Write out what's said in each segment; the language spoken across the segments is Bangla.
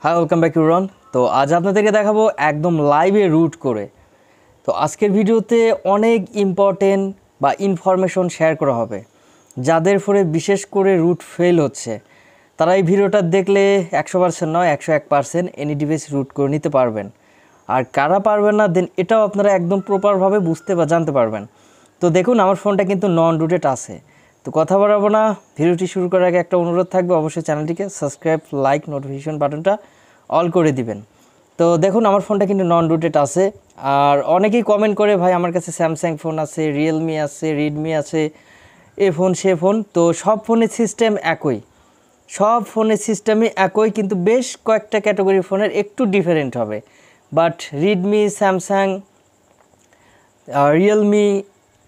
হাই ওয়েলকাম ব্যাক টু রন। তো আজ আপনাদেরকে দেখাবো একদম লাইভে রুট করে। তো আজকের ভিডিওতে অনেক ইম্পর্টেন্ট বা ইনফরমেশন শেয়ার করা হবে। যাদের ফলে বিশেষ করে রুট ফেল হচ্ছে তারা এই ভিডিওটা দেখলে 100% নয় 101% এনি ডিভাইস রুট করে নিতে পারবেন। আর কারা পারবেন না দেন এটাও আপনারা একদম প্রপারভাবে বুঝতে বা জানতে পারবেন। তো দেখুন আমার ফোনটা কিন্তু নন রুটেড আছে। তো কথা বাড়াবো না, ভিডিওটি শুরু করার আগে একটা অনুরোধ থাকবে, অবশ্যই চ্যানেলটিকে সাবস্ক্রাইব, লাইক, নোটিফিকেশন বাটনটা অল করে দিবেন। তো দেখুন আমার ফোনটা কিন্তু নন রুটেড আছে। আর অনেকেই কমেন্ট করে ভাই আমার কাছে স্যামসাং ফোন আছে, রিয়েলমি আছে, রেডমি আছে, এ ফোন সে ফোন। তো সব ফোনের সিস্টেম একই, সব ফোনের সিস্টেমই একই, কিন্তু বেশ কয়েকটা ক্যাটাগরির ফোনের একটু ডিফারেন্ট হবে। বাট রেডমি, স্যামসাং, রিয়েলমি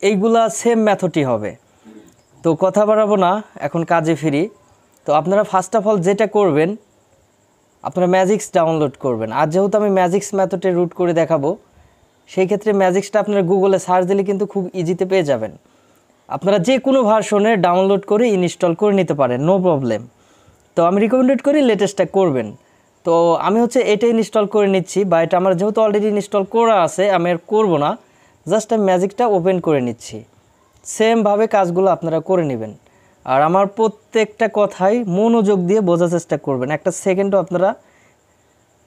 এইগুলা সেম মেথডই হবে। তো কথা বাড়াবো না, এখন কাজে ফিরি। তো আপনারা ফার্স্ট অফ অল যেটা করবেন, আপনারা ম্যাজিক্স ডাউনলোড করবেন। আর যেহেতু আমি ম্যাজিক্স মেথডে রুট করে দেখাবো, সেই ক্ষেত্রে ম্যাজিক্সটা আপনারা গুগলে সার্চ দিলে কিন্তু খুব ইজিতে পেয়ে যাবেন। আপনারা যে কোনো ভার্সনের ডাউনলোড করে ইনস্টল করে নিতে পারেন, নো প্রবলেম। তো আমি রিকমেন্ডেড করি লেটেস্টটা করবেন। তো আমি এটা ইনস্টল করে নিচ্ছি, বা এটা আমার যেহেতু অলরেডি ইনস্টল করা আছে আমি আর করবো না, জাস্ট আমি ম্যাজিকটা ওপেন করে নিচ্ছি। সেমভাবে কাজগুলো আপনারা করে নেবেন। আর আমার প্রত্যেকটা কথাই মনোযোগ দিয়ে বোঝার চেষ্টা করবেন, একটা সেকেন্ডও আপনারা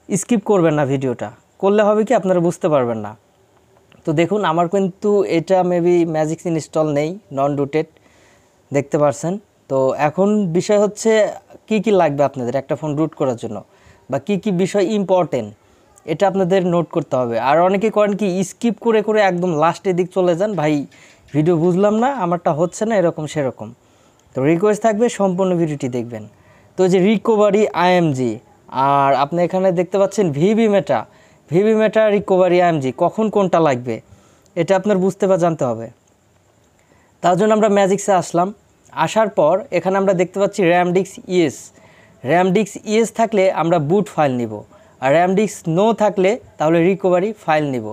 স্কিপ করবেন না। ভিডিওটা করলে হবে কি আপনারা বুঝতে পারবেন না। তো দেখুন আমার কিন্তু এটা মেবি ম্যাজিক্স ইনস্টল নেই, নন রুটেড, দেখতে পারছেন। তো এখন বিষয় হচ্ছে কি কি লাগবে আপনাদের একটা ফোন রুট করার জন্য, বা কি কি বিষয় ইম্পর্টেন্ট এটা আপনাদের নোট করতে হবে। আর অনেকে করেন কি স্কিপ করে করে একদম লাস্টের দিক চলে যান, ভাই ভিডিও বুঝলাম না, আমারটা হচ্ছে না, এরকম সেরকম। তো রিকোয়েস্ট থাকবে সম্পূর্ণ ভিডিওটি দেখবেন। তো যে রিকভারি আইএমজি, আর আপনি এখানে দেখতে পাচ্ছেন ভিভি মেটা রিকভারি আইএমজি, কখন কোনটা লাগবে এটা আপনার বুঝতে বা জানতে হবে। তার জন্য আমরা ম্যাজিক্সে আসলাম। আসার পর এখানে আমরা দেখতে পাচ্ছি র্যামডিক্স ইএস থাকলে আমরা বুট ফাইল নিব, আর র্যামডিক্স নো থাকলে তাহলে রিকভারি ফাইল নিব।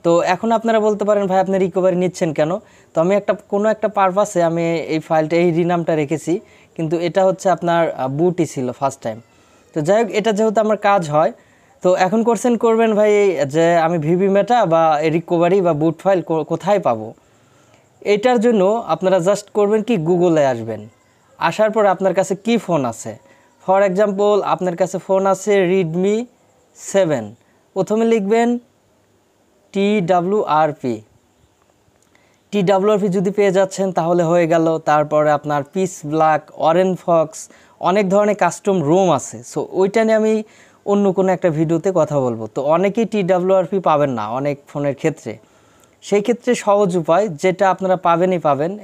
তো এখন আপনারা বলতে পারেন ভাই আপনি রিকভারি নিচ্ছেন কেন? তো আমি কোনো একটা পারপাসে আমি এই ফাইলটা এই রিনামটা রেখেছি, কিন্তু এটা আপনার বুটই ছিল ফার্স্ট টাইম। তো যাই হোক, এটা যেহেতু আমার কাজ হয়, তো এখন করবেন ভাই যে আমি ভিভি মেটা বা রিকভারি বা বুট ফাইল কোথায় পাবো। এটার জন্য আপনারা জাস্ট করবেন কি, গুগলে আসবেন। আসার পর আপনার কাছে কি ফোন আছে, ফর এক্সাম্পল আপনার কাছে ফোন আছে রেডমি 7, প্রথমে লিখবেন TWRP যদি পেয়ে যাচ্ছেন তাহলে হয়ে গেল। তারপরে আপনার পিস ব্ল্যাক, অরেঞ্জ ফক্স, অনেক ধরনের কাস্টম রোম আছে। সো ওইটা নিয়ে আমি অন্য কোনো একটা ভিডিওতে কথা বলবো। তো অনেকেই TWRP পাবেন না অনেক ফোনের ক্ষেত্রে, সেই ক্ষেত্রে সহজ উপায় যেটা আপনারা পাবেন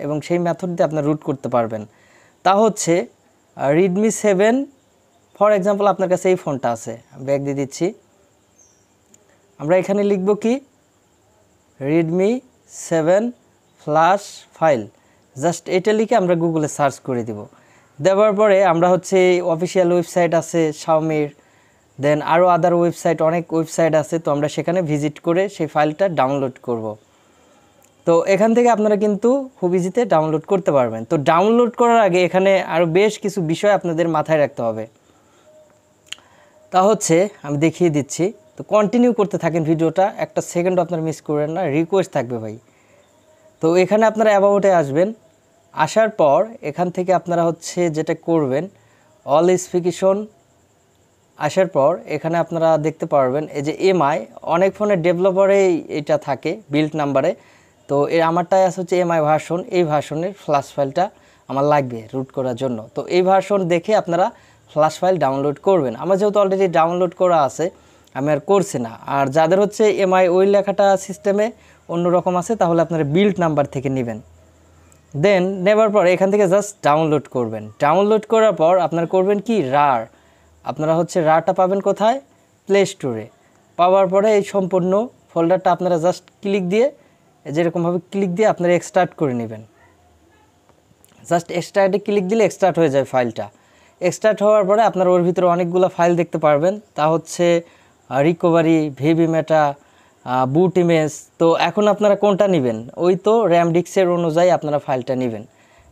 এবং সেই মেথড দিয়ে আপনারা রুট করতে পারবেন, তা হচ্ছে রেডমি 7। ফর এক্সাম্পল আপনার কাছে এই ফোনটা আছে, ব্যাক দিয়ে দিচ্ছি। আমরা এখানে লিখব কি রেডমি 7 ফ্ল্যাশ ফাইল, জাস্ট এটা লিখে আমরা গুগলে সার্চ করে দিব। দেওয়ার পরে আমরা অফিসিয়াল ওয়েবসাইট আছে শাওমির, দেন আরও আদার ওয়েবসাইট, অনেক ওয়েবসাইট আছে। তো আমরা সেখানে ভিজিট করে সেই ফাইলটা ডাউনলোড করব। তো এখান থেকে আপনারা কিন্তু খুব ইজিতে ডাউনলোড করতে পারবেন। তো ডাউনলোড করার আগে এখানে আরও বেশ কিছু বিষয় আপনাদের মাথায় রাখতে হবে, তা আমি দেখিয়ে দিচ্ছি। তো কন্টিনিউ করতে থাকেন ভিডিওটা, একটা সেকেন্ড আপনারা মিস করবেন না, রিকোয়েস্ট থাকবে ভাই। তো এখানে আপনারা অ্যাবাউটে আসবেন। আসার পর এখান থেকে আপনারা যেটা করবেন, অল স্পেসিফিকেশন। আসার পর এখানে আপনারা দেখতে পারবেন এই যে এমআই, অনেক ফোনের ডেভেলপারেই এটা থাকে বিল্ড নাম্বারে। তো আমারটাই আছে এমআই ভার্সন, এই ভার্সনের ফ্ল্যাশ ফাইলটা আমার লাগবে রুট করার জন্য। তো এই ভার্সন দেখে আপনারা ফ্ল্যাশ ফাইল ডাউনলোড করবেন। আমার যেহেতু অলরেডি ডাউনলোড করা আছে আমি আর করছি না। আর যাদের এমআই ওই লেখাটা সিস্টেমে অন্যরকম আছে তাহলে আপনারা বিল্ড নাম্বার থেকে নেবেন। দেন নেবার পর এখান থেকে জাস্ট ডাউনলোড করবেন। ডাউনলোড করার পর আপনারা করবেন কি রার, আপনারা রারটা পাবেন কোথায়, প্লে স্টোরে। পাওয়ার পরে এই সম্পূর্ণ ফোল্ডারটা আপনারা জাস্ট ক্লিক দিয়ে যেরকমভাবে ক্লিক দিয়ে আপনারা এক্সট্রাক্ট করে নেবেন। জাস্ট এক্সট্রাক্টে ক্লিক দিলে এক্সট্রাক্ট হয়ে যায় ফাইলটা। এক্সট্রাক্ট হওয়ার পরে আপনারা ওর ভিতরে অনেকগুলো ফাইল দেখতে পারবেন, তা রিকভারি, ভিভি মেটা, বুট ইমেজ। তো এখন আপনারা কোনটা নেবেন, ওই তো র্যামডিক্সের অনুযায়ী আপনারা ফাইলটা নেবেন।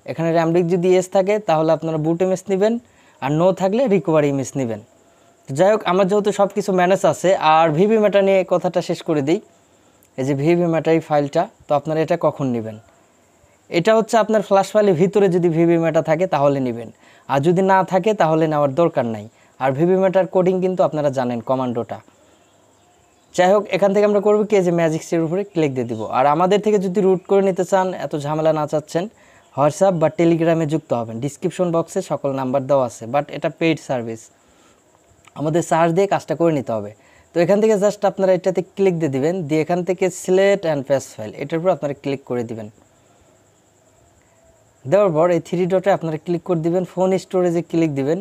এখানে র্যামডিক্স যদি এস থাকে তাহলে আপনারা বুট ইমেজ নেবেন, আর নো থাকলে রিকভারি ইমেজ নেবেন। যাই হোক আমার যেহেতু সব কিছু ম্যানেজ আছে, আর ভিভি ম্যাটা নিয়ে কথাটা শেষ করে দিই। এই যে ভিভি ম্যাটা এই ফাইলটা, তো আপনারা এটা কখন নেবেন? এটা হচ্ছে আপনার ফ্ল্যাশ ফাইলের ভিতরে যদি ভিভি ম্যাটা থাকে তাহলে নেবেন, আর যদি না থাকে তাহলে নেওয়ার দরকার নাই। আর ভিভি ম্যাটার কোডিং কিন্তু আপনারা জানেন, কমান্ডোটা। যাই হোক, এখান থেকে আমরা করবো কি, যে ম্যাজিক্সের উপরে ক্লিক দিয়ে দিব। আর আমাদের থেকে যদি রুট করে নিতে চান, এত ঝামেলা না চাচ্ছেন, হোয়াটসঅ্যাপ বা টেলিগ্রামে যুক্ত হবেন। ডিসক্রিপশন বক্সে সকল নাম্বার দেওয়া আছে, বাট এটা পেইড সার্ভিস, আমাদের সার্চ দিয়ে কাজটা করে নিতে হবে। তো এখান থেকে জাস্ট আপনারা এটাতে ক্লিক দিয়ে দিবেন, দিয়ে এখান থেকে সিলেক্ট অ্যান্ড পেস্ট ফাইল, এটার উপর আপনারা ক্লিক করে দিবেন। দেওয়ার পর এই থ্রি ডটে আপনারা ক্লিক করে দিবেন, ফোন স্টোরেজে ক্লিক দিবেন,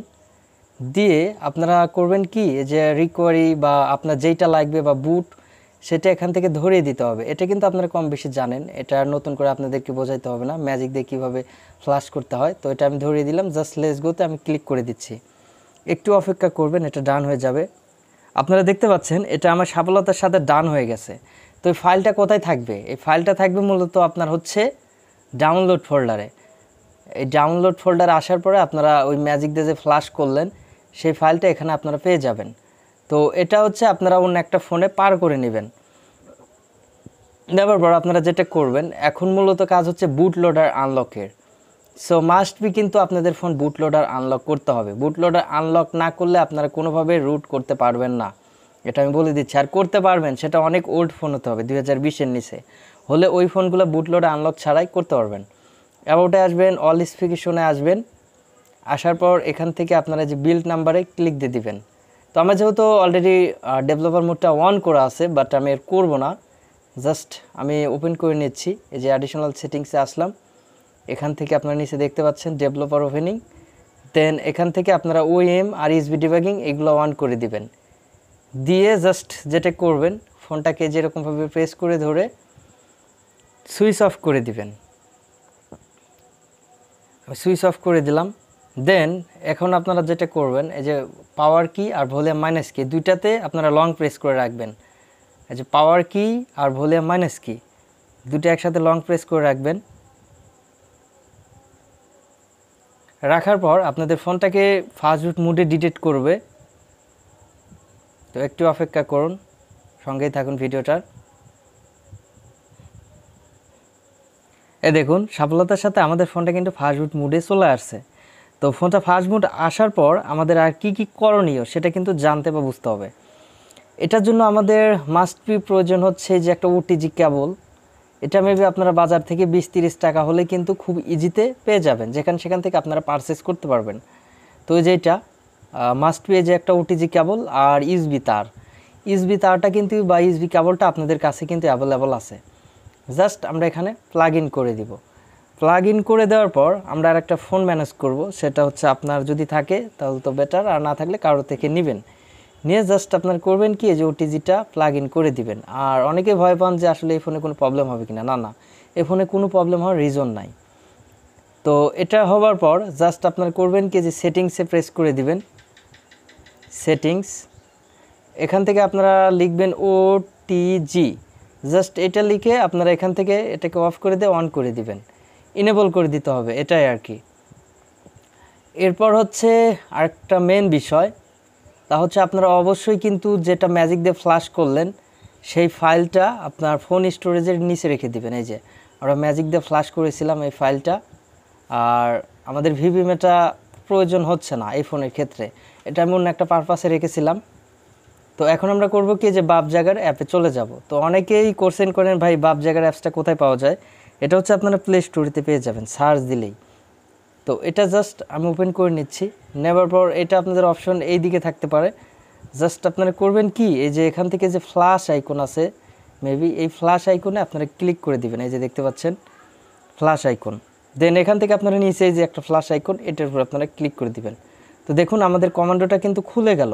দিয়ে আপনারা করবেন কি, যে রিকোয়ারি বা আপনার যেইটা লাগবে বা বুট, সেটা এখান থেকে ধরিয়ে দিতে হবে। এটা কিন্তু আপনারা কম বেশি জানেন, এটা নতুন করে আপনাদেরকে বোঝাইতে হবে না, ম্যাজিক দিয়ে কীভাবে ফ্লাশ করতে হয়। তো এটা আমি ধরিয়ে দিলাম, জাস্ট লেটস গোতে আমি ক্লিক করে দিচ্ছি। একটু অপেক্ষা করবেন, এটা ডান হয়ে যাবে। আপনারা দেখতে পাচ্ছেন এটা আমার সফলতার সাথে ডান হয়ে গেছে। তো এই ফাইলটা কোথায় থাকবে? এই ফাইলটা থাকবে মূলত আপনার হচ্ছে ডাউনলোড ফোল্ডারে। এই ডাউনলোড ফোল্ডারে আসার পরে আপনারা ওই ম্যাজিক দিয়ে যে ফ্লাশ করলেন সেই ফাইলটা এখানে আপনারা পেয়ে যাবেন। তো এটা হচ্ছে আপনারা অন্য একটা ফোনে পার করে নেবেন। নেবার পর আপনারা যেটা করবেন, এখন মূলত কাজ হচ্ছে বুটলোডার আনলকের। সো মাস্ট বি কিন্তু আপনাদের ফোন বুটলোডার আনলক করতে হবে। বুটলোডার আনলক না করলে আপনারা কোনোভাবে রুট করতে পারবেন না, এটা আমি বলে দিচ্ছি। আর করতে পারবেন সেটা অনেক ওল্ড ফোন হতে হবে, 2020-এর নিচে হলে ওই ফোনগুলো বুটলোডার আনলক ছাড়াই করতে পারবেন। অ্যাবাউটে আসবেন, অল স্পেসিফিকেশনে আসবেন, আসার পর এখান থেকে আপনারা যে বিল্ড নাম্বারে ক্লিক দিয়ে দিবেন। তো আমার যেহেতু অলরেডি ডেভেলপার মোডটা অন করা আছে, বাট আমি এর করবো না, জাস্ট আমি ওপেন করে নিচ্ছি। এই যে অ্যাডিশনাল সেটিংসে আসলাম, এখান থেকে আপনারা নিচে দেখতে পাচ্ছেন ডেভেলপার ওপেনিং, দেন এখান থেকে আপনারা ওএম আর ইউএসবি ডিবাগিং এগুলো অন করে দিবেন। দিয়ে জাস্ট যেটা করবেন, ফোনটাকে যেরকমভাবে প্রেস করে ধরে সুইচ অফ করে দিবেন। আমি সুইচ অফ করে দিলাম। দেন এখন আপনারা যেটা করবেন, এই যে পাওয়ার কি আর ভলিউম মাইনাস কি দুইটাতে আপনারা লং প্রেস করে রাখবেন। এই যে পাওয়ার কি আর ভলিউম মাইনাস কি দুটো একসাথে লং প্রেস করে রাখবেন। রাখার পর আপনাদের ফোনটাকে ফাস্ট বুট মুডে ডিটেক্ট করবে। তো একটু অপেক্ষা করুন, সঙ্গেই থাকুন ভিডিওটার। দেখুন সফলতার সাথে আমাদের ফোনটা কিন্তু ফাস্ট বুট মুডে চলে আসছে। তো ফোনটা ফাস্ট মুড আসার পর আমাদের আর কি কি করণীয় সেটা কিন্তু জানতে বা বুঝতে হবে। এটার জন্য আমাদের মাস্ট বি প্রয়োজন হচ্ছে যে একটা ওটিজি কেবল। এটা মেবি আপনারা বাজার থেকে 20-30 টাকা হলে কিন্তু খুব ইজিতে পেয়ে যাবেন, সেখান থেকে আপনারা পারচেস করতে পারবেন। তো এই যে এটা মাস্ট বি, যে একটা ওটিজি কেবল আর ইউএসবি তার। ইউএসবি তারটা কিন্তু বা ইউএসবি কেবলটা আপনাদের কাছে কিন্তু অ্যাভেলেবল আছে। জাস্ট আমরা এখানে প্লাগ ইন করে দিব। প্লাগ ইন করে দেওয়ার পর আমরা আর একটা ফোন ম্যানেজ করব, সেটা হচ্ছে আপনার যদি থাকে তাহলে তো বেটার, আর না থাকলে কারো থেকে নেবেন। নিয়ে জাস্ট আপনার করবেন কি, যে ওটিজিটা প্লাগ ইন করে দিবেন। আর অনেকে ভয় পান যে আসলে এই ফোনে কোনো প্রবলেম হবে কিনা, না এই ফোনে কোনো প্রবলেম হওয়ার রিজন নাই। তো এটা হওয়ার পর জাস্ট আপনার করবেন কি, যে সেটিংসে প্রেস করে দিবেন। সেটিংস, এখান থেকে আপনারা লিখবেন ওটিজি, জাস্ট এটা লিখে আপনারা এখান থেকে এটাকে অফ করে দিয়ে অন করে দিবেন, ইনেবল করে দিতে হবে, এটাই আর কি। এরপর হচ্ছে আরেকটা মেন বিষয়, তা হচ্ছে আপনারা অবশ্যই কিন্তু যেটা ম্যাজিক দিয়ে ফ্লাশ করলেন সেই ফাইলটা আপনার ফোন স্টোরেজের নিচে রেখে দিবেন। এই যে আমরা ম্যাজিক দিয়ে ফ্লাশ করেছিলাম এই ফাইলটা, আর আমাদের ভিভিএমটা প্রয়োজন হচ্ছে না এই ফোনের ক্ষেত্রে, এটা আমি অন্য একটা পারপাসে রেখেছিলাম। তো এখন আমরা করব কি, যে বাপ জাগার অ্যাপে চলে যাব। তো অনেকেই কোশ্চেন করেন ভাই বাপ জাগার অ্যাপসটা কোথায় পাওয়া যায়? এটা হচ্ছে আপনারা প্লে স্টোরেতে পেয়ে যাবেন, সার্চ দিলেই। তো এটা জাস্ট আমি ওপেন করে নিচ্ছি। নেবার পর এটা আপনাদের অপশন এই দিকে থাকতে পারে। জাস্ট আপনারা করবেন কি, এই যে এখান থেকে যে ফ্ল্যাশ আইকন আছে, মেবি এই ফ্ল্যাশ আইকনে আপনারা ক্লিক করে দিবেন। এই যে দেখতে পাচ্ছেন ফ্ল্যাশ আইকন। দেন এখান থেকে আপনারা নিচে এই যে একটা ফ্ল্যাশ আইকন, এটার উপর আপনারা ক্লিক করে দিবেন। তো দেখুন আমাদের কমান্ডোটা কিন্তু খুলে গেল।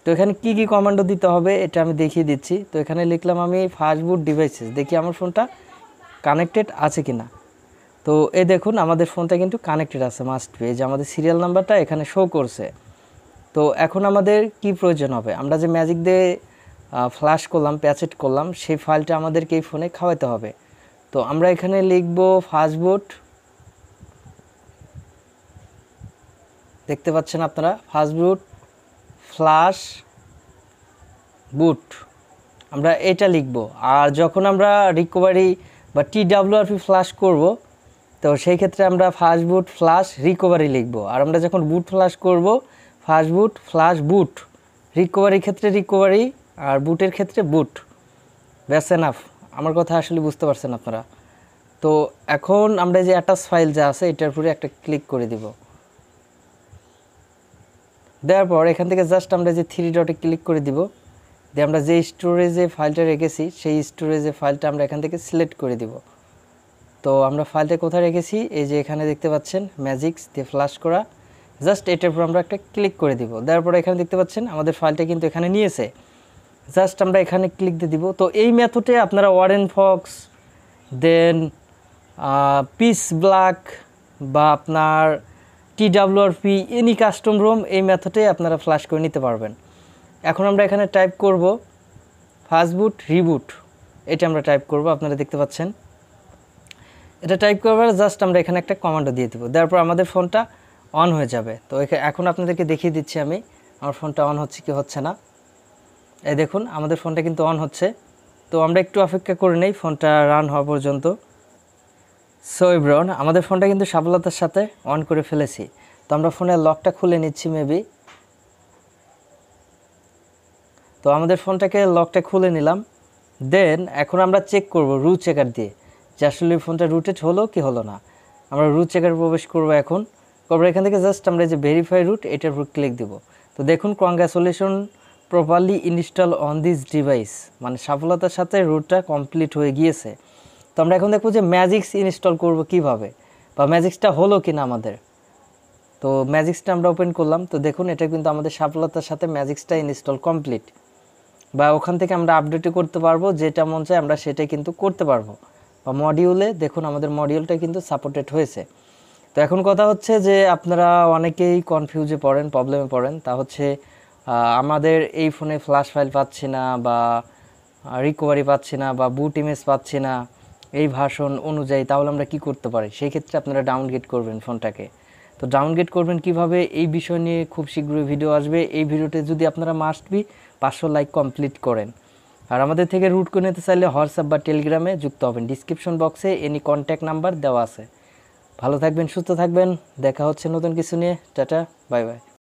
তো এখানে কি কি কমান্ডো দিতে হবে এটা আমি দেখিয়ে দিচ্ছি। তো এখানে লিখলাম আমি ফাস্ট বুট ডিভাইসেস, দেখি আমার ফোনটা কানেক্টেড আছে কিনা। তো এই দেখুন আমাদের ফোনটা কিন্তু কানেক্টেড আছে, মাস্ট বি। এই যে আমাদের সিরিয়াল নাম্বারটা এখানে শো করছে। তো এখন আমাদের কি প্রয়োজন হবে, আমরা যে ম্যাজিক দিয়ে ফ্ল্যাশ করলাম, প্যাচেট করলাম, সেই ফাইলটা আমাদেরকে এই ফোনে খাওয়াতে হবে। তো আমরা এখানে লিখব ফাস্ট বুট, দেখতে পাচ্ছেন আপনারা ফাস্ট বুট ফ্লাশ বুট আমরা এটা লিখব। আর যখন আমরা রিকভারি বা twrp ফ্লাশ করব তো সেই ক্ষেত্রে আমরা ফাস্ট বুট ফ্লাশ রিকভারি লিখব। আর আমরা যখন বুট ফ্লাশ করব ফাস্ট বুট ফ্লাশ বুট, রিকভারির ক্ষেত্রে রিকভারি আর বুটের ক্ষেত্রে বুট। ব্যাস এনাফ। আমার কথা আসলে বুঝতে পারছেন আপনারা। তো এখন আমরা যে অ্যাটাচ ফাইল যা আছে এটার উপরে একটা ক্লিক করে দিব। দেওয়ার পর এখান থেকে জাস্ট আমরা যে থ্রি ডটে ক্লিক করে দিব, দিয়ে আমরা যে স্টোরেজে ফাইলটা রেখেছি সেই স্টোরেজে ফাইলটা আমরা এখান থেকে সিলেক্ট করে দিব। তো আমরা ফাইলটা কোথায় রেখেছি, এই যে এখানে দেখতে পাচ্ছেন ম্যাজিক্স দিয়ে ফ্লাশ করা, জাস্ট এটার উপর আমরা একটা ক্লিক করে দিব। দেওয়ার পর এখানে দেখতে পাচ্ছেন আমাদের ফাইলটা কিন্তু এখানে নিয়েছে, জাস্ট আমরা এখানে ক্লিক দিয়ে দিব। তো এই মেথডে আপনারা ওয়ারেন ফক্স দেন পিস ব্ল্যাক বা আপনার twrp এনি কাস্টম রোম এই মেথডে আপনারা ফ্লাশ করে নিতে পারবেন। এখন আমরা এখানে টাইপ করব ফাস্ট বুট রিবুট, এটা আমরা টাইপ করব। আপনারা দেখতে পাচ্ছেন এটা টাইপ করবার জাস্ট আমরা এখানে একটা কমান্ডও দিয়ে দেবো, দেওয়ার পর আমাদের ফোনটা অন হয়ে যাবে। তো এখন আপনাদেরকে দেখিয়ে দিচ্ছি আমি আমার ফোনটা অন হচ্ছে কি হচ্ছে না। এই দেখুন আমাদের ফোনটা কিন্তু অন হচ্ছে। তো আমরা একটু অপেক্ষা করে নেই ফোনটা রান হওয়া পর্যন্ত। সো এভরিওয়ান, আমাদের ফোনটা কিন্তু সফলতার সাথে অন করে ফেলেছি। তো আমরা ফোনের লকটা খুলে নিচ্ছি মেবি। তো আমাদের ফোনটাকে লকটা খুলে নিলাম। দেন এখন আমরা চেক করব রুট চেকার দিয়ে যে আসলে ফোনটা রুটেড হলো কি হলো না। আমরা রুট চেকার প্রবেশ করব এখন। করবো এখান থেকে জাস্ট আমরা যে ভেরিফাই রুট এটার উপর ক্লিক দিব। তো দেখুন congratulation properly install on this device, মানে সফলতার সাথে রুটটা কমপ্লিট হয়ে গিয়েছে। তো আমরা এখন দেখবো যে ম্যাজিক্স ইনস্টল করব কিভাবে বা ম্যাজিক্সটা হলো কিনা আমাদের। তো ম্যাজিক্সটা আমরা ওপেন করলাম। তো দেখুন এটা কিন্তু আমাদের সফলতার সাথে ম্যাজিক্সটা ইনস্টল কমপ্লিট। বা ওখান থেকে আমরা আপডেটও করতে পারবো, যেটা মন চায় আমরা সেটাই কিন্তু করতে পারবো। বা মডিউলে দেখুন আমাদের মডিউলটা কিন্তু সাপোর্টেড হয়েছে। তো এখন কথা হচ্ছে যে আপনারা অনেকেই কনফিউজে পড়েন, প্রবলেমে পড়েন, তা হচ্ছে আমাদের এই ফোনে ফ্ল্যাশ ফাইল পাচ্ছি না বা রিকভারি পাচ্ছি না বা বুট ইমেজ পাচ্ছি না এই ভার্সন অনুযায়ী, তাহলে আমরা কি করতে পারি। সেই ক্ষেত্রে আপনারা ডাউনগ্রেড করবেন ফোনটাকে। তো ডাউনগ্রেড করবেন কিভাবে এই বিষয় নিয়ে খুব শীঘ্রই ভিডিও আসবে। এই ভিডিওতে যদি আপনারা মাস্ট বি 500 লাইক কমপ্লিট করেন। আর আমাদের থেকে রুট করে নিতে চাইলে হোয়াটসঅ্যাপ বা টেলিগ্রামে যুক্ত হবেন। ডিসক্রিপশন বক্সে এনি কন্ট্যাক্ট নাম্বার দেওয়া আছে। ভালো থাকবেন, সুস্থ থাকবেন, দেখা হচ্ছে নতুন কিছু নিয়ে। Tata, bye bye.